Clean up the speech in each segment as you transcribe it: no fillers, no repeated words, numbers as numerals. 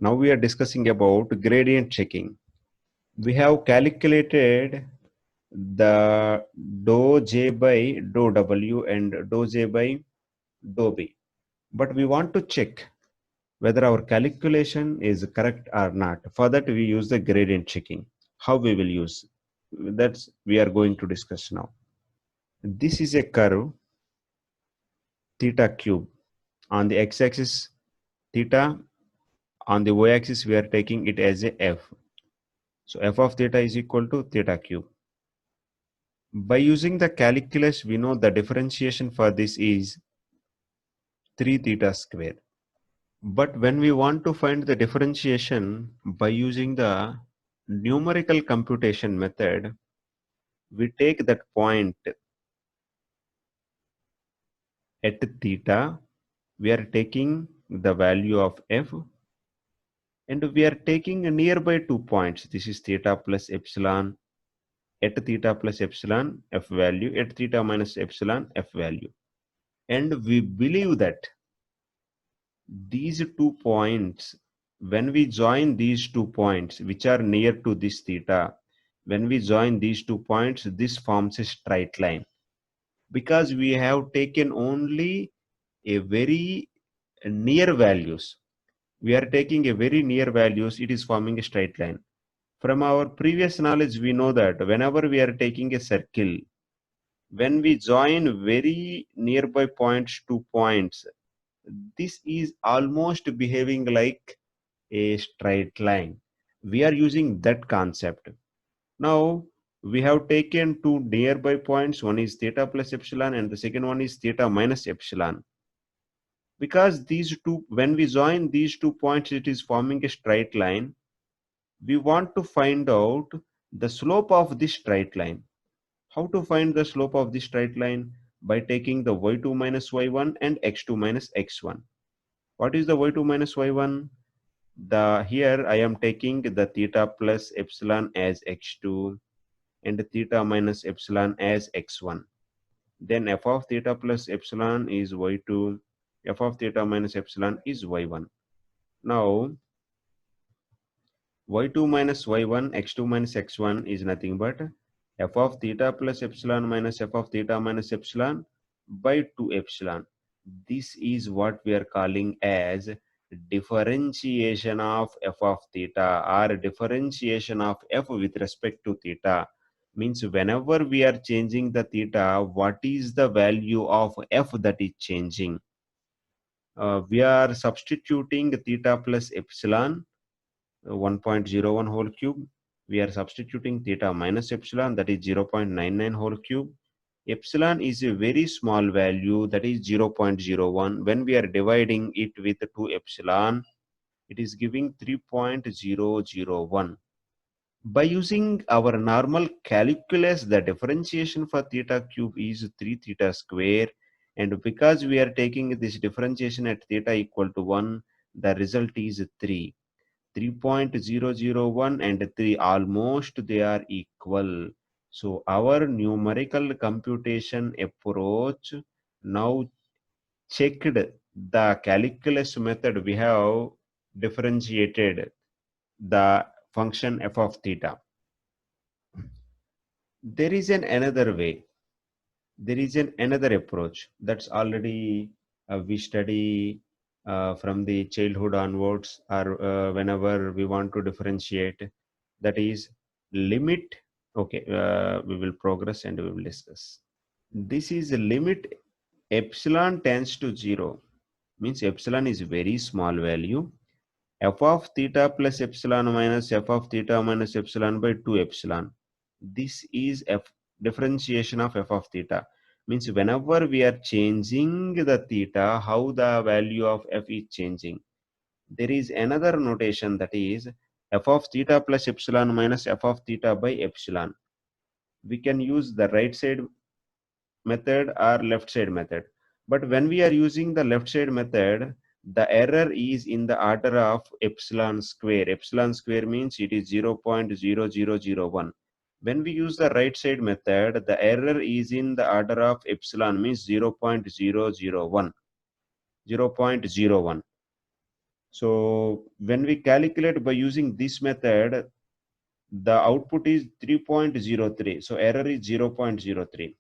Now we are discussing about gradient checking. We have calculated the dou j by dou w and dou j by dou b. But we want to check whether our calculation is correct or not. For that we use the gradient checking. How we will use? That's we are going to discuss now. This is a curve theta cube. On the x-axis theta, on the y-axis we are taking it as a f. So f of theta is equal to theta cube. By using the calculus, we know the differentiation for this is 3 theta square. But when we want to find the differentiation by using the numerical computation method, we take that point at theta, we are taking the value of f, and we are taking nearby 2 points. This is theta plus epsilon, at theta plus epsilon f value, at theta minus epsilon f value. And we believe that these 2 points, when we join these 2 points which are near to this theta, when we join these 2 points, this forms a straight line, because we have taken only a very near values. We are taking a very near values, it is forming a straight line. From our previous knowledge, we know that whenever we are taking a circle, when we join very nearby points, 2 points, this is almost behaving like a straight line. We are using that concept. Now we have taken 2 nearby points. One is theta plus epsilon and the second one is theta minus epsilon. Because these two, when we join these 2 points, it is forming a straight line. We want to find out the slope of this straight line. How to find the slope of this straight line? By taking the y2 minus y1 and x2 minus x1. What is the y2 minus y1? Here I am taking the theta plus epsilon as x2 and theta minus epsilon as x1. Then f of theta plus epsilon is y2, f of theta minus epsilon is y1. Now y2 minus y1, x2 minus x1 is nothing but f of theta plus epsilon minus f of theta minus epsilon by 2 epsilon. This is what we are calling as differentiation of f of theta, or differentiation of f with respect to theta. Means whenever we are changing the theta, what is the value of f that is changing? We are substituting theta plus epsilon 1.01 whole cube. We are substituting theta minus epsilon, that is 0.99 whole cube. Epsilon is a very small value, that is 0.01. When we are dividing it with 2 epsilon, it is giving 3.001. By using our normal calculus, the differentiation for theta cube is 3 theta square, and because we are taking this differentiation at theta equal to 1, the result is 3. 3.001 and 3, almost they are equal. So our numerical computation approach now checked the calculus method. We have differentiated the function f of theta. There is another way. There is another approach that's already we study from the childhood onwards, or whenever we want to differentiate, that is limit. Okay, we will progress and we will discuss. This is a limit epsilon tends to 0, means epsilon is very small value. F of theta plus epsilon minus f of theta minus epsilon by 2 epsilon. This is f differentiation of f of theta. Means whenever we are changing the theta, how the value of f is changing. There is another notation, that is f of theta plus epsilon minus f of theta by epsilon. We can use the right side method or left side method. But when we are using the left side method, the error is in the order of epsilon square. Epsilon square means it is 0.0001. When we use the right side method, the error is in the order of epsilon, means 0.001. 0.01. So when we calculate by using this method, the output is 3.03. So error is 0.03.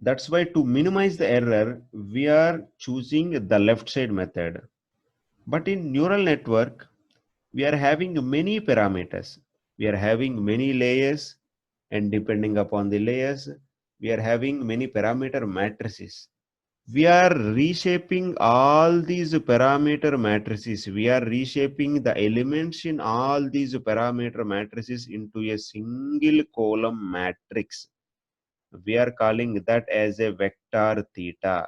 That's why to minimize the error, we are choosing the left side method. But in neural network, we are having many parameters. We are having many layers, and depending upon the layers, we are having many parameter matrices. We are reshaping all these parameter matrices. We are reshaping the elements in all these parameter matrices into a single column matrix. We are calling that as a vector theta.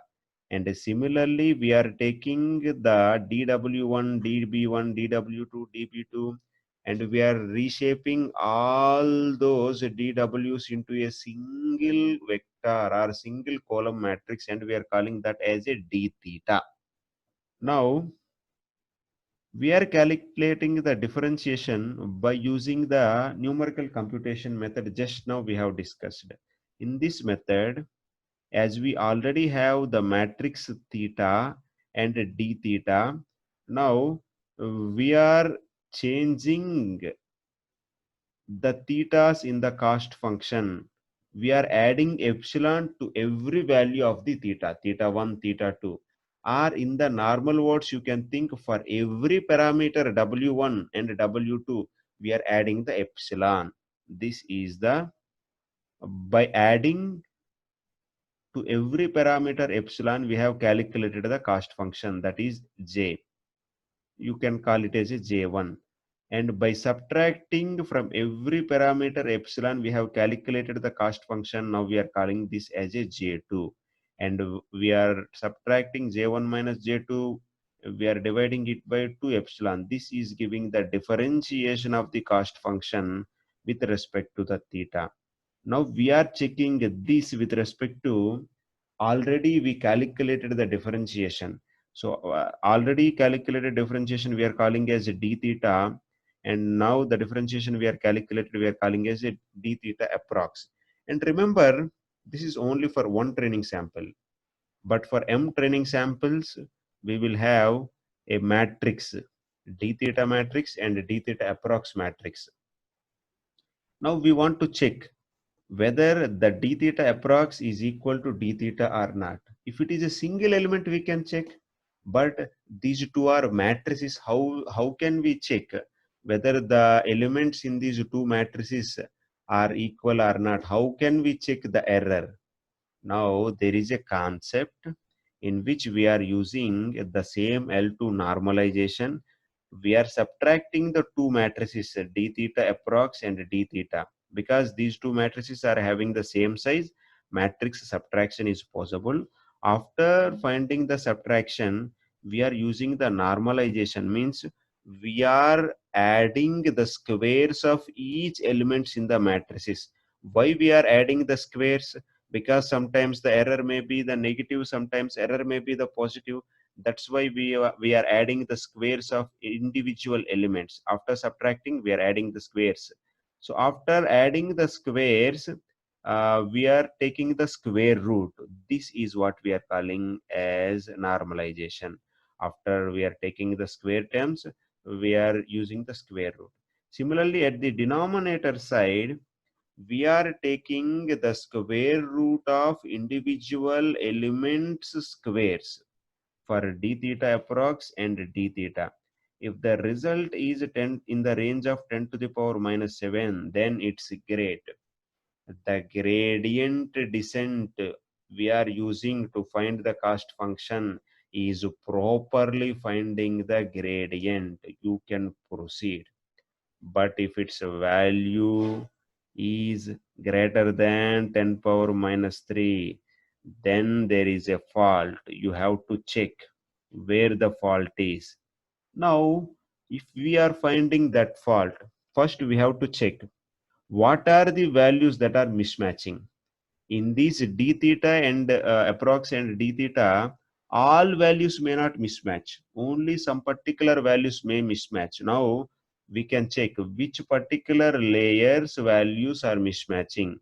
And similarly, we are taking the dw1, db1, dw2, db2, and we are reshaping all those dw's into a single vector or single column matrix, and we are calling that as a d theta. Now, we are calculating the differentiation by using the numerical computation method just now we have discussed. In this method, as we already have the matrix theta and d theta, now we are changing the thetas in the cost function. We are adding epsilon to every value of the theta, theta 1, theta 2. Or in the normal words, you can think for every parameter w1 and w2, we are adding the epsilon. This is the, by adding to every parameter epsilon, we have calculated the cost function, that is j. You can call it as a j1. And by subtracting from every parameter epsilon, we have calculated the cost function. Now we are calling this as a j2. And we are subtracting j1 minus j2. We are dividing it by 2 epsilon. This is giving the differentiation of the cost function with respect to the theta. Now we are checking this with respect to, already we calculated the differentiation. So already calculated differentiation we are calling as d theta, and now the differentiation we are calculated we are calling as a d theta approx. And remember, this is only for one training sample, but for m training samples we will have a matrix, d theta matrix and d theta approx matrix. Now we want to check whether the d theta approx is equal to d theta or not. If it is a single element, we can check, but these two are matrices. How can we check whether the elements in these two matrices are equal or not? How can we check the error? Now there is a concept in which we are using the same L2 normalization. We are subtracting the two matrices d theta approx and d theta. Because these two matrices are having the same size, matrix subtraction is possible. After finding the subtraction, we are using the normalization, means we are adding the squares of each elements in the matrices. Why we are adding the squares? Because sometimes the error may be the negative, sometimes error may be the positive. That's why we are adding the squares of individual elements. After subtracting, we are adding the squares. So after adding the squares, we are taking the square root. This is what we are calling as normalization. After we are taking the square terms, we are using the square root. Similarly, at the denominator side, we are taking the square root of individual elements squares for d theta approx and d theta. If the result is 10 in the range of 10 to the power minus 7, then it's great. The gradient descent we are using to find the cost function is properly finding the gradient. You can proceed. But if its value is greater than 10 power minus 3, then there is a fault. You have to check where the fault is. Now, if we are finding that fault, first we have to check what are the values that are mismatching. In these d theta and approx and d theta, all values may not mismatch. Only some particular values may mismatch. Now we can check which particular layers values are mismatching.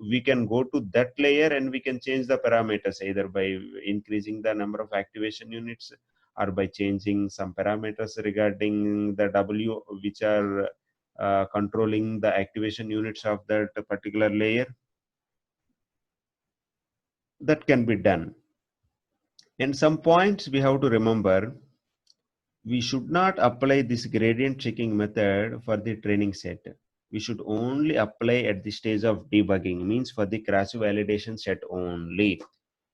We can go to that layer and we can change the parameters either by increasing the number of activation units or by changing some parameters regarding the W, which are controlling the activation units of that particular layer. That can be done. And some points we have to remember: we should not apply this gradient checking method for the training set. We should only apply at the stage of debugging, means for the crash validation set only.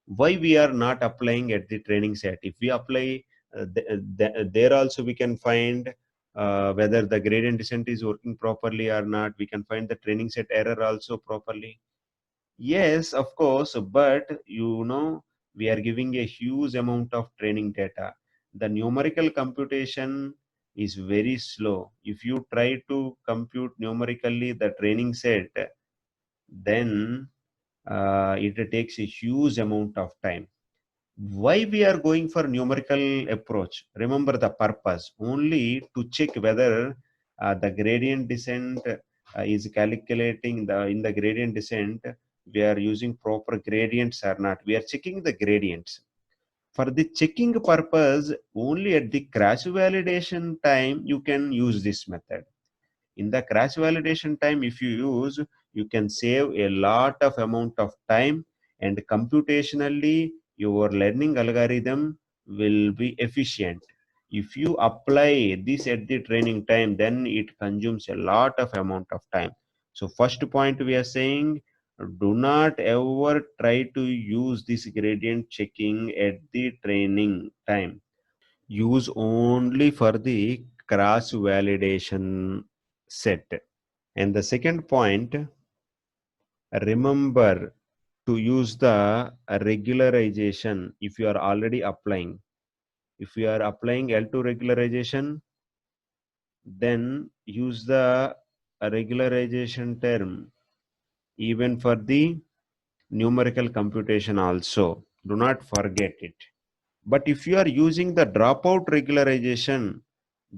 Why we are not applying at the training set? If we apply there also, we can find whether the gradient descent is working properly or not. We can find the training set error also properly. Yes, of course, but we are giving a huge amount of training data. The numerical computation is very slow. If you try to compute numerically the training set, then it takes a huge amount of time. Why we are going for numerical approach? Remember the purpose: only to check whether the gradient descent is calculating in the gradient descent, we are using proper gradients or not. We are checking the gradients. For the checking purpose, only at the crash validation time you can use this method. In the crash validation time, if you use, you can save a lot of amount of time, and computationally your learning algorithm will be efficient. If you apply this at the training time, then it consumes a lot of amount of time. So first point we are saying, do not ever try to use this gradient checking at the training time. Use only for the cross validation set. And the second point, remember to use the regularization if you are already applying. If you are applying L2 regularization, then use the regularization term even for the numerical computation also. Do not forget it. But if you are using the dropout regularization,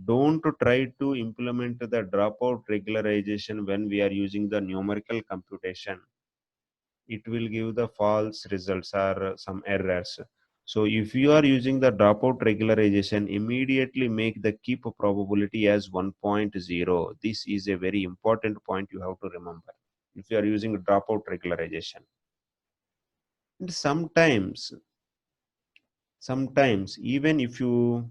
don't try to implement the dropout regularization when we are using the numerical computation. It will give the false results or some errors. So if you are using the dropout regularization, immediately make the keep probability as 1.0. This is a very important point you have to remember if you are using dropout regularization. And sometimes even if you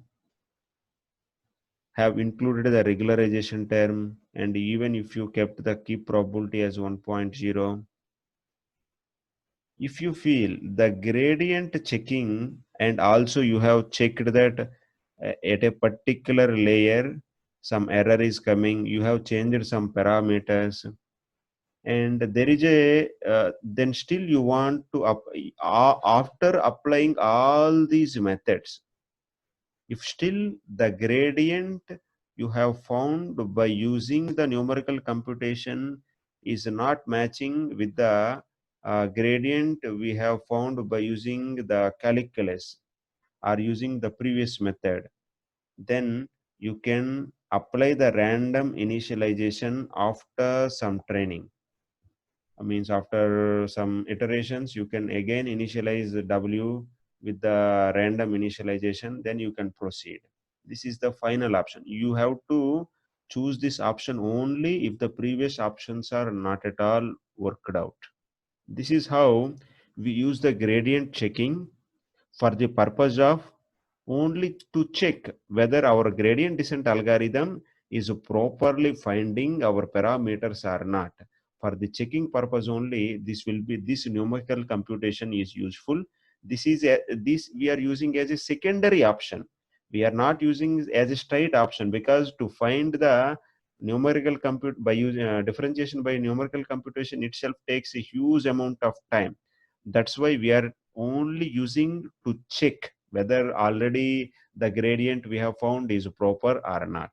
have included the regularization term, and even if you kept the key probability as 1.0, if you feel the gradient checking and also you have checked that at a particular layer some error is coming, you have changed some parameters, and there is a then still you want to after applying all these methods, if still the gradient you have found by using the numerical computation is not matching with the gradient we have found by using the calculus or using the previous method, then you can apply the random initialization after some training. Means after some iterations, you can again initialize the W with the random initialization, then you can proceed. This is the final option. You have to choose this option only if the previous options are not at all worked out. This is how we use the gradient checking for the purpose of only to check whether our gradient descent algorithm is properly finding our parameters or not. For the checking purpose only, this numerical computation is useful. This we are using as a secondary option. We are not using as a straight option, because to find the numerical compute by using differentiation by numerical computation itself takes a huge amount of time. That's why we are only using to check whether already the gradient we have found is proper or not.